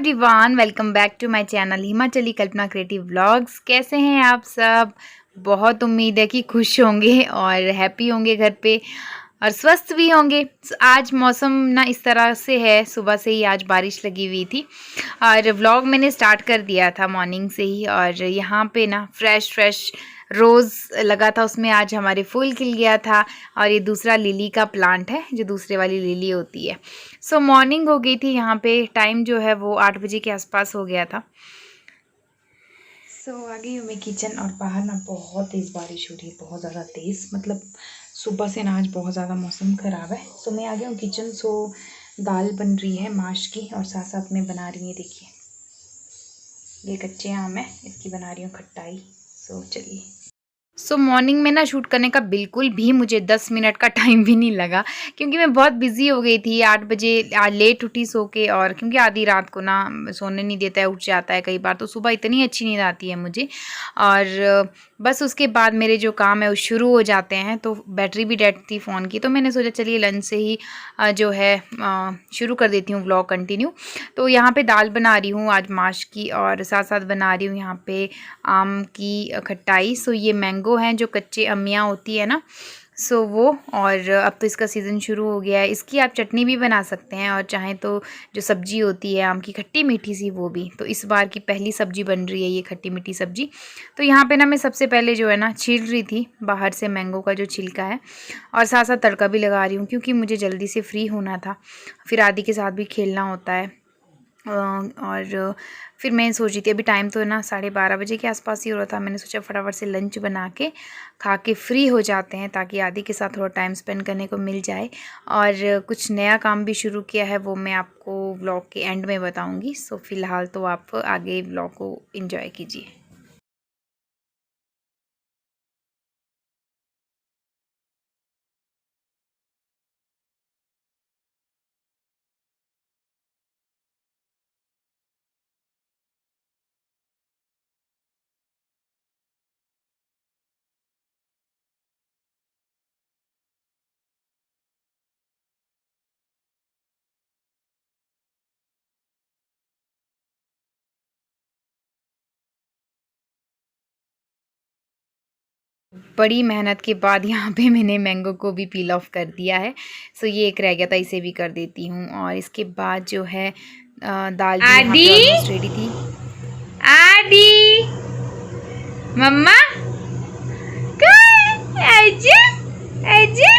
Everyone, welcome back to my channel Himachali Kalpana creative vlogs. कैसे हैं आप सब? बहुत उम्मीद है कि खुश होंगे और हैप्पी होंगे घर पे और स्वस्थ भी होंगे। आज मौसम ना इस तरह से है, सुबह से ही आज बारिश लगी हुई थी और व्लॉग मैंने स्टार्ट कर दिया था मॉर्निंग से ही। और यहाँ पे ना फ्रेश रोज़ लगा था, उसमें आज हमारे फूल खिल गया था। और ये दूसरा लिली का प्लांट है, जो दूसरे वाली लिली होती है। सो मॉर्निंग हो गई थी, यहाँ पे टाइम जो है वो 8 बजे के आसपास हो गया था। सो आ गई हूँ मैं किचन और बाहर ना बहुत तेज़ बारिश हो रही है, बहुत ज़्यादा तेज़। मतलब सुबह से ना आज बहुत ज़्यादा मौसम ख़राब है। सो मैं आ गई हूँ किचन। सो दाल बन रही है माश की और साथ साथ में बना रही है, देखिए ये कच्चे आम है, इसकी बना रही हूँ खट्टाई। सो चलिए। मॉर्निंग में ना शूट करने का बिल्कुल भी मुझे 10 मिनट का टाइम भी नहीं लगा, क्योंकि मैं बहुत बिज़ी हो गई थी। 8 बजे आज लेट उठी सो के, और क्योंकि आधी रात को ना सोने नहीं देता है, उठ जाता है कई बार, तो सुबह इतनी अच्छी नींद आती है मुझे। और बस उसके बाद मेरे जो काम है वो शुरू हो जाते हैं। तो बैटरी भी डेड थी फ़ोन की, तो मैंने सोचा चलिए लंच से ही जो है शुरू कर देती हूँ व्लॉग कंटिन्यू। तो यहाँ पे दाल बना रही हूँ आज माश की, और साथ साथ बना रही हूँ यहाँ पे आम की खट्टाई। सो ये मैंगो हैं जो कच्चे अम्मियाँ होती है ना, सो वो। और अब तो इसका सीज़न शुरू हो गया है। इसकी आप चटनी भी बना सकते हैं, और चाहें तो जो सब्ज़ी होती है आम की खट्टी मीठी सी, वो भी। तो इस बार की पहली सब्ज़ी बन रही है ये खट्टी मीठी सब्ज़ी। तो यहाँ पे ना मैं सबसे पहले जो है ना छील रही थी बाहर से मैंगो का जो छिलका है, और साथ साथ तड़का भी लगा रही हूँ, क्योंकि मुझे जल्दी से फ्री होना था, फिर आदि के साथ भी खेलना होता है। और फिर मैं सोच रही थी, अभी टाइम तो है ना 12:30 बजे के आसपास ही हो रहा था। मैंने सोचा फटाफट से लंच बना के खा के फ्री हो जाते हैं, ताकि आदि के साथ थोड़ा टाइम स्पेंड करने को मिल जाए। और कुछ नया काम भी शुरू किया है, वो मैं आपको व्लॉग के एंड में बताऊंगी। सो फिलहाल तो आप आगे व्लॉग को एंजॉय कीजिए। बड़ी मेहनत के बाद यहाँ पे मैंने मैंगो को भी पील ऑफ कर दिया है। सो ये एक रह गया था, इसे भी कर देती हूँ। और इसके बाद जो है दाल भी यहाँ पे ऑलमोस्ट रेडी थी। आदि मम्मा आजा आजा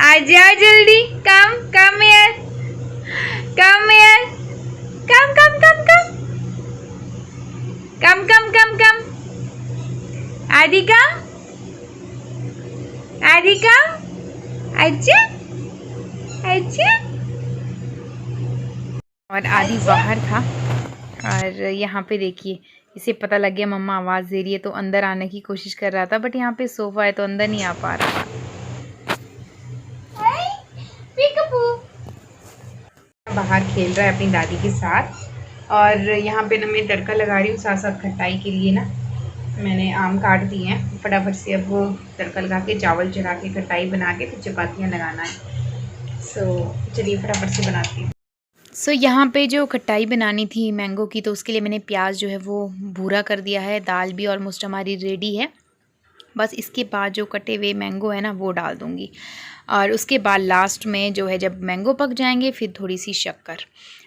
आजा जल्दी, कम कम यार, कम यार, कम कम कम कम कम कम कम कम आदि कम, आदि कम, अच्छा अच्छा। और आदि बाहर था, और यहाँ पे देखिए इसे पता लग गया मम्मा आवाज़ दे रही है, तो अंदर आने की कोशिश कर रहा था, बट यहाँ पे सोफ़ा है तो अंदर नहीं आ पा रहा था। बाहर खेल रहा है अपनी दादी के साथ। और यहाँ पे ना मैं तड़का लगा रही हूँ, साथ साथ खट्टाई के लिए ना मैंने आम काट दिए हैं। फटाफट से अब वो तड़का लगा के चावल चढ़ा के खट्टाई बना के फिर चपातियाँ लगाना है। सो चलिए फटाफट से बनाती हूँ। यहाँ पे जो खट्टाई बनानी थी मैंगो की, तो उसके लिए मैंने प्याज जो है वो भूरा कर दिया है। दाल भी ऑलमोस्ट हमारी रेडी है, बस इसके बाद जो कटे हुए मैंगो है ना वो डाल दूँगी। और उसके बाद लास्ट में जो है जब मैंगो पक जाएंगे फिर थोड़ी सी शक्कर।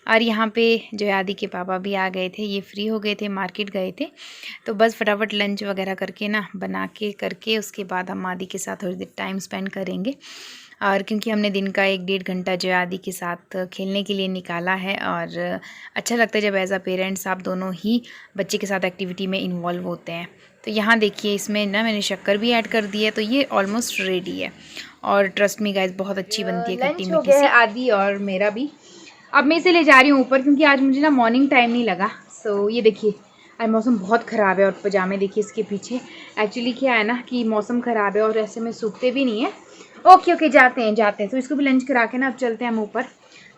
और यहाँ पे जो है आदि के पापा भी आ गए थे, ये फ्री हो गए थे, मार्केट गए थे। तो बस फटाफट लंच वगैरह करके ना बना के करके उसके बाद हम आदि के साथ थोड़ी देर टाइम स्पेंड करेंगे। और क्योंकि हमने दिन का 1-1.5 घंटा जो है आदि के साथ खेलने के लिए निकाला है, और अच्छा लगता है जब एज अ पेरेंट्स आप दोनों ही बच्चे के साथ एक्टिविटी में इन्वॉल्व होते हैं। तो यहाँ देखिए इसमें ना मैंने शक्कर भी ऐड कर दी है, तो ये ऑलमोस्ट रेडी है। और ट्रस्ट मी गाइस बहुत अच्छी बनती है खट्टी मीठी सी। लंच हो गया है आदि और मेरा भी। अब मैं इसे ले जा रही हूँ ऊपर, क्योंकि आज मुझे ना मॉर्निंग टाइम नहीं लगा। सो ये देखिए आज मौसम बहुत ख़राब है, और पजामे देखिए इसके पीछे। एक्चुअली क्या है ना कि मौसम ख़राब है और ऐसे में सूखते भी नहीं है। ओके जाते हैं। तो इसको भी लंच करा के ना अब चलते हैं हम ऊपर,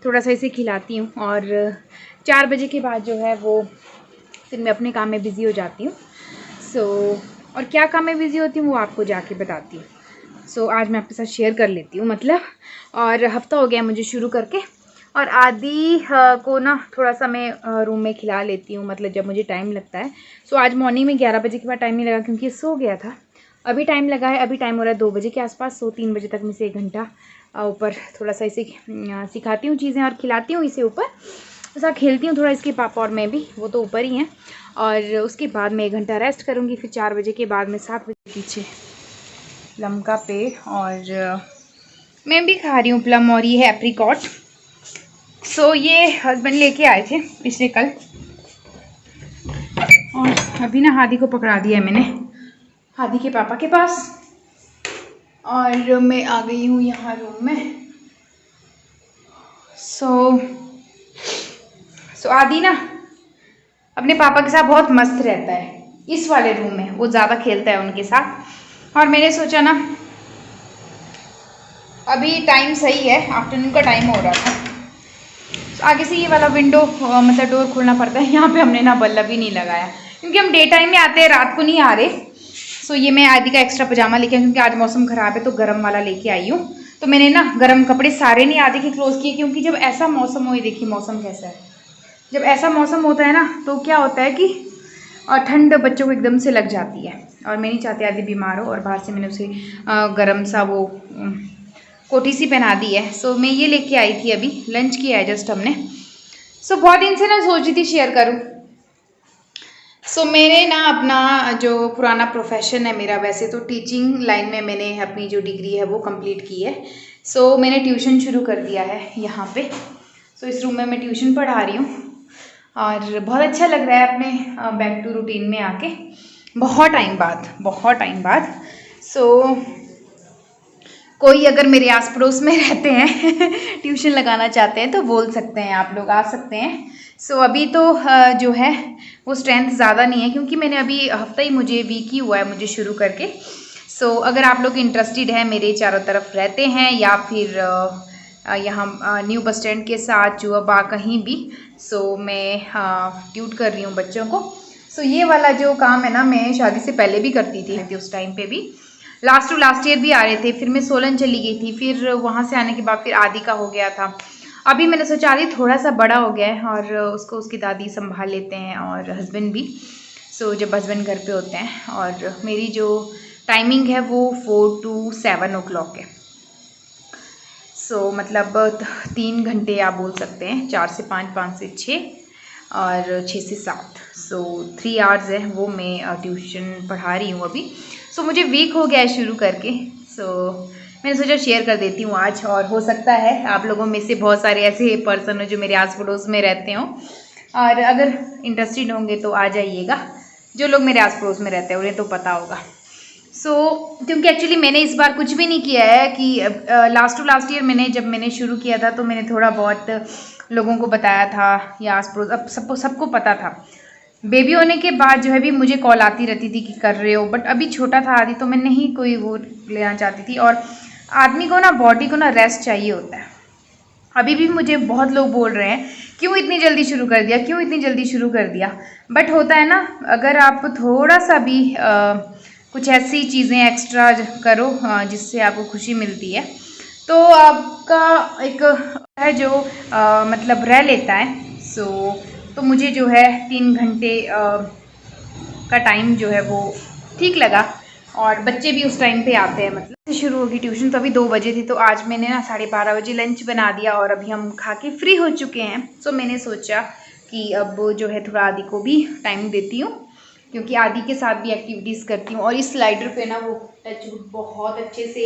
थोड़ा सा इसे खिलाती हूँ। और 4 बजे के बाद जो है वो फिर मैं अपने काम में बिज़ी हो जाती हूँ। और क्या काम में बिज़ी होती हूँ वो आपको जाके बताती हूँ। आज मैं आपके साथ शेयर कर लेती हूँ मतलब। और हफ़्ता हो गया मुझे शुरू करके, और आदि को ना थोड़ा सा मैं रूम में खिला लेती हूँ, मतलब जब मुझे टाइम लगता है। सो आज मॉर्निंग में 11 बजे के बाद टाइम नहीं लगा क्योंकि सो गया था। अभी टाइम लगा है, अभी टाइम हो रहा है 2 बजे के आसपास। सो 3 बजे तक मैं इसे 1 घंटा ऊपर थोड़ा सा इसे सिखाती हूँ चीज़ें और खिलाती हूँ इसे ऊपर। ऐसा खेलती हूँ थोड़ा इसके पापा और मैं भी, वो तो ऊपर ही हैं। और उसके बाद मैं 1 घंटा रेस्ट करूँगी। फिर 4 बजे के बाद मैं 7 बजे पीछे प्लम का पेड़, और मैं भी खा रही हूँ प्लम, और ये है एप्रीकॉट। सो ये हस्बैंड लेके आए थे पिछले कल, और अभी ना हादी को पकड़ा दिया है मैंने हादी के पापा के पास, और मैं आ गई हूँ यहाँ रूम में। सो आदि ना अपने पापा के साथ बहुत मस्त रहता है। इस वाले रूम में वो ज़्यादा खेलता है उनके साथ। और मैंने सोचा ना अभी टाइम सही है, आफ्टरनून का टाइम हो रहा था। आगे से ये वाला विंडो मतलब डोर खोलना पड़ता है। यहाँ पे हमने ना बल्ब ही नहीं लगाया क्योंकि हम डे टाइम में आते हैं, रात को नहीं आ रहे। सो ये मैं आदि का एक्स्ट्रा पजामा लेके आई क्योंकि आज मौसम ख़राब है तो गर्म वाला लेके आई हूँ। तो मैंने ना गर्म कपड़े सारे नहीं आदि के क्लोज किए क्योंकि जब ऐसा मौसम हो, ये देखिए मौसम कैसा है, जब ऐसा मौसम होता है ना तो क्या होता है कि ठंड बच्चों को एकदम से लग जाती है, और मैं नहीं चाहती आदि बीमार हो। और बाहर से मैंने उसे गर्म सा वो कोटी सी पहना दी है। सो मैं ये लेके आई थी, अभी लंच किया है जस्ट हमने। सो बहुत दिन से ना सोच रही थी शेयर करूँ। सो मैंने ना अपना जो पुराना प्रोफेशन है मेरा, वैसे तो टीचिंग लाइन में मैंने अपनी जो डिग्री है वो कंप्लीट की है। सो मैंने ट्यूशन शुरू कर दिया है यहाँ पे। सो इस रूम में मैं ट्यूशन पढ़ा रही हूँ और बहुत अच्छा लग रहा है अपने बैक टू रूटीन में आके, बहुत टाइम बाद। सो कोई अगर मेरे आस पड़ोस में रहते हैं ट्यूशन लगाना चाहते हैं तो बोल सकते हैं, आप लोग आ सकते हैं। सो अभी तो जो है वो स्ट्रेंथ ज़्यादा नहीं है क्योंकि मैंने अभी हफ्ता ही, मुझे वीक ही हुआ है मुझे शुरू करके। सो अगर आप लोग इंटरेस्टेड हैं, मेरे चारों तरफ रहते हैं या फिर यहाँ न्यू बस स्टैंड के साथ जुआ बाग कहीं भी, सो मैं ट्यूट कर रही हूँ बच्चों को। सो ये वाला जो काम है ना, मैं शादी से पहले भी करती थी उस टाइम पे भी। लास्ट ईयर भी आ रहे थे, फिर मैं सोलन चली गई थी, फिर वहाँ से आने के बाद फिर आदि का हो गया था। अभी मैंने सोचा आदि थोड़ा सा बड़ा हो गया है और उसको उसकी दादी संभाल लेते हैं और हस्बैंड भी। सो जब हस्बैंड घर पे होते हैं, और मेरी जो टाइमिंग है वो 4 to 7 o'clock है। सो मतलब 3 घंटे आप बोल सकते हैं, 4 से 5, 5 से 6 और 6 से 7। सो 3 आवर्स है वो मैं ट्यूशन पढ़ा रही हूँ अभी। सो मुझे वीक हो गया है शुरू करके। सो मैंने सोचा शेयर कर देती हूँ आज, और हो सकता है आप लोगों में से बहुत सारे ऐसे पर्सन हो जो मेरे आस पड़ोस में रहते हों, और अगर इंटरेस्टेड होंगे तो आ जाइएगा। जो लोग मेरे आस पड़ोस में रहते हैं उन्हें तो पता होगा। सो क्योंकि एक्चुअली मैंने इस बार कुछ भी नहीं किया है कि लास्ट ईयर जब मैंने शुरू किया था तो मैंने थोड़ा बहुत लोगों को बताया था या आस पड़ोस, अब सबको पता था। बेबी होने के बाद जो है भी मुझे कॉल आती रहती थी कि कर रहे हो, बट अभी छोटा था आदि तो मैं नहीं कोई वो लेना चाहती थी। और आदमी को ना, बॉडी को ना रेस्ट चाहिए होता है। अभी भी मुझे बहुत लोग बोल रहे हैं क्यों इतनी जल्दी शुरू कर दिया, क्यों इतनी जल्दी शुरू कर दिया। बट होता है ना, अगर आप थोड़ा सा भी कुछ ऐसी चीज़ें एक्स्ट्रा करो जिससे आपको खुशी मिलती है तो आपका एक है जो मतलब रह लेता है। सो तो मुझे जो है 3 घंटे का टाइम जो है वो ठीक लगा, और बच्चे भी उस टाइम पे आते हैं, मतलब शुरू होगी ट्यूशन तो अभी 2 बजे थी। तो आज मैंने ना 12:30 बजे लंच बना दिया और अभी हम खा के फ्री हो चुके हैं। सो मैंने सोचा कि अब जो है थोड़ा आदि को भी टाइम देती हूँ क्योंकि आदि के साथ भी एक्टिविटीज़ करती हूँ। और इस स्लाइडर पे ना वो टच बहुत अच्छे से,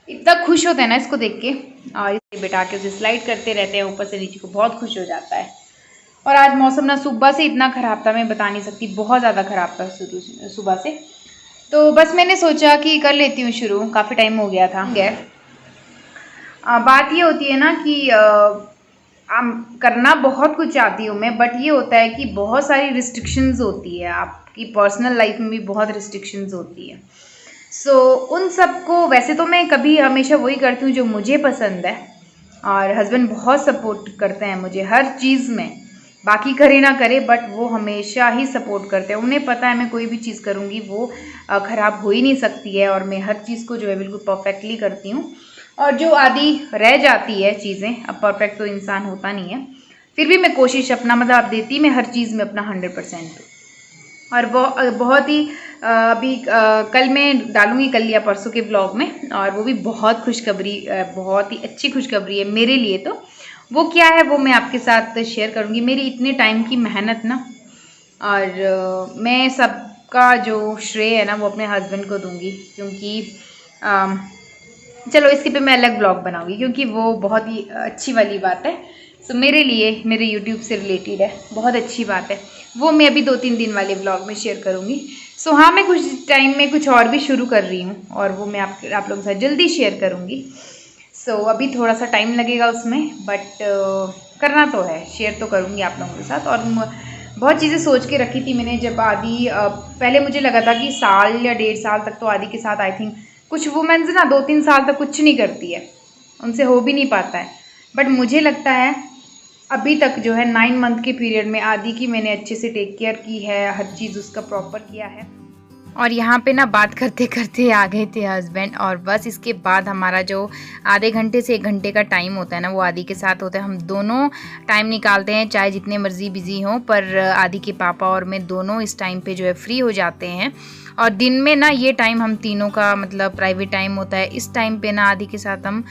इतना खुश होता है ना इसको देख के, और इसे बिठा के उसे स्लाइड करते रहते हैं ऊपर से नीचे को, बहुत खुश हो जाता है। और आज मौसम ना सुबह से इतना ख़राब था, मैं बता नहीं सकती, बहुत ज़्यादा ख़राब था सुबह से। तो बस मैंने सोचा कि कर लेती हूँ शुरू, काफ़ी टाइम हो गया था। बात ये होती है ना कि करना बहुत कुछ चाहती हूँ मैं, बट ये होता है कि बहुत सारी रिस्ट्रिक्शंस होती है, आपकी पर्सनल लाइफ में भी बहुत रिस्ट्रिक्शंस होती है। सो उन सबको, वैसे तो मैं कभी हमेशा वही करती हूँ जो मुझे पसंद है, और हस्बैंड बहुत सपोर्ट करते हैं मुझे हर चीज़ में, बाकी करे ना करे बट वो हमेशा ही सपोर्ट करते हैं। उन्हें पता है मैं कोई भी चीज़ करूँगी वो ख़राब हो ही नहीं सकती है, और मैं हर चीज़ को जो है बिल्कुल परफेक्टली करती हूँ। और जो आधी रह जाती है चीज़ें, अब परफेक्ट तो इंसान होता नहीं है, फिर भी मैं कोशिश अपना मतलब आप देती मैं हर चीज़ में अपना 100%। और बहुत ही अभी कल मैं डालूंगी, कल या परसों के ब्लॉग में, और वो भी बहुत खुशखबरी, बहुत ही अच्छी खुशखबरी है मेरे लिए। तो वो क्या है वो मैं आपके साथ शेयर करूंगी। मेरी इतने टाइम की मेहनत ना, और मैं सबका जो श्रेय है ना वो अपने हस्बैंड को दूंगी, क्योंकि चलो इसके पे मैं अलग ब्लॉग बनाऊंगी, क्योंकि वो बहुत ही अच्छी वाली बात है। सो मेरे लिए, मेरे यूट्यूब से रिलेटेड है, बहुत अच्छी बात है। वो मैं अभी 2-3 दिन वाले ब्लॉग में शेयर करूँगी। सो हाँ, मैं कुछ टाइम में कुछ और भी शुरू कर रही हूँ, और वो मैं आप लोगों के साथ जल्दी शेयर करूँगी। सो अभी थोड़ा सा टाइम लगेगा उसमें, बट करना तो है, शेयर तो करूँगी आप लोगों के साथ। और बहुत चीज़ें सोच के रखी थी मैंने, जब आदि पहले मुझे लगा था कि साल या 1.5 साल तक तो आदि के साथ आई थिंक कुछ वुमेन्स ना 2-3 साल तक कुछ नहीं करती है, उनसे हो भी नहीं पाता है। बट मुझे लगता है अभी तक जो है 9 मंथ के पीरियड में आदि की मैंने अच्छे से टेक केयर की है, हर चीज़ उसका प्रॉपर किया है। और यहाँ पे ना बात करते करते आ गए थे हस्बैंड, और बस इसके बाद हमारा जो आधे घंटे से 1 घंटे का टाइम होता है ना वो आदि के साथ होता है। हम दोनों टाइम निकालते हैं, चाहे जितने मर्जी बिजी हों, पर आदि के पापा और मैं दोनों इस टाइम पे जो है फ्री हो जाते हैं। और दिन में ना ये टाइम हम तीनों का मतलब प्राइवेट टाइम होता है। इस टाइम पे ना आदि के साथ हम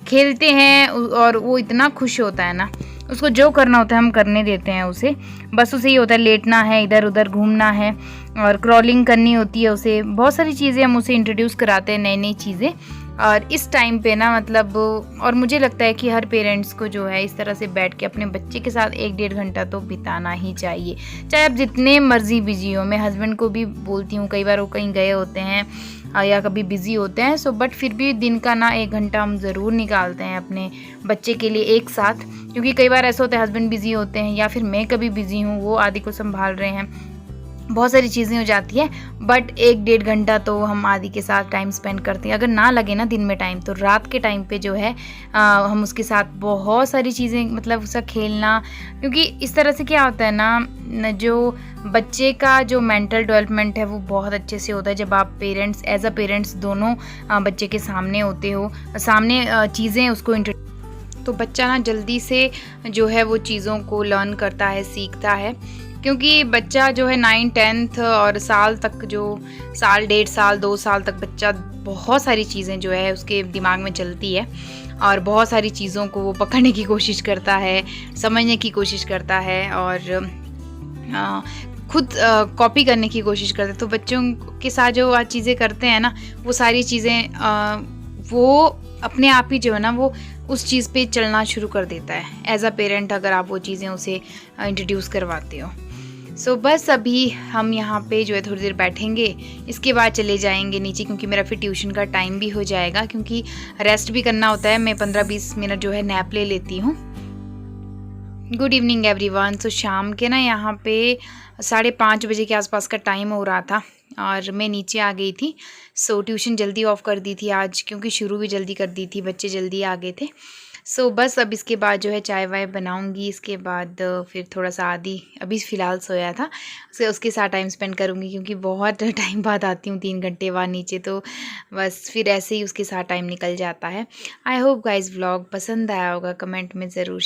खेलते हैं, और वो इतना खुश होता है ना, उसको जो करना होता है हम करने देते हैं उसे। बस उसे ये होता है लेटना है, इधर उधर घूमना है, और क्रॉलिंग करनी होती है उसे। बहुत सारी चीज़ें हम उसे इंट्रोड्यूस कराते हैं, नई नई चीज़ें। और इस टाइम पे ना मतलब, और मुझे लगता है कि हर पेरेंट्स को जो है इस तरह से बैठ के अपने बच्चे के साथ 1-1.5 घंटा तो बिताना ही चाहिए, चाहे आप जितने मर्जी बिजी हो। मैं हस्बैंड को भी बोलती हूँ, कई बार वो कहीं गए होते हैं या कभी बिज़ी होते हैं, सो बट फिर भी दिन का ना 1 घंटा हम ज़रूर निकालते हैं अपने बच्चे के लिए एक साथ। क्योंकि कई बार ऐसा होता है हस्बैंड बिज़ी होते हैं, या फिर मैं कभी बिज़ी हूँ, वो आदि को संभाल रहे हैं, बहुत सारी चीज़ें हो जाती है। बट 1-1.5 घंटा तो हम आदि के साथ टाइम स्पेंड करते हैं। अगर ना लगे ना दिन में टाइम, तो रात के टाइम पे जो है हम उसके साथ बहुत सारी चीज़ें मतलब उसका खेलना, क्योंकि इस तरह से क्या होता है ना, जो बच्चे का जो मेंटल डेवलपमेंट है वो बहुत अच्छे से होता है जब आप पेरेंट्स एज अ पेरेंट्स दोनों बच्चे के सामने होते हो, सामने चीज़ें उसको तो बच्चा ना जल्दी से जो है वो चीज़ों को लर्न करता है, सीखता है। क्योंकि बच्चा जो है 9th-10th और साल तक, जो साल 1.5 साल 2 साल तक बच्चा बहुत सारी चीज़ें जो है उसके दिमाग में चलती है, और बहुत सारी चीज़ों को वो पकड़ने की कोशिश करता है, समझने की कोशिश करता है, और खुद कॉपी करने की कोशिश करते हैं। तो बच्चों के साथ जो आज चीज़ें करते हैं ना, वो सारी चीज़ें वो अपने आप ही जो है ना वो उस चीज़ पे चलना शुरू कर देता है एज अ पेरेंट, अगर आप वो चीज़ें उसे इंट्रोड्यूस करवाते हो। सो बस अभी हम यहाँ पे जो है थोड़ी देर बैठेंगे, इसके बाद चले जाएंगे नीचे, क्योंकि मेरा फिर ट्यूशन का टाइम भी हो जाएगा, क्योंकि रेस्ट भी करना होता है। मैं 15-20 मिनट जो है नैप ले लेती हूँ। Good evening everyone. सो शाम के ना यहाँ पे 5:30 बजे के आसपास का टाइम हो रहा था, और मैं नीचे आ गई थी। सो ट्यूशन जल्दी ऑफ कर दी थी आज, क्योंकि शुरू भी जल्दी कर दी थी, बच्चे जल्दी आ गए थे। सो बस अब इसके बाद जो है चाय वाय बनाऊंगी, इसके बाद फिर थोड़ा सा आदि अभी फ़िलहाल सोया था, उसके साथ टाइम स्पेंड करूंगी, क्योंकि बहुत टाइम बाद आती हूँ 3 घंटे बाद नीचे, तो बस फिर ऐसे ही उसके साथ टाइम निकल जाता है। आई होप गाइस व्लॉग पसंद आया होगा, कमेंट में ज़रूर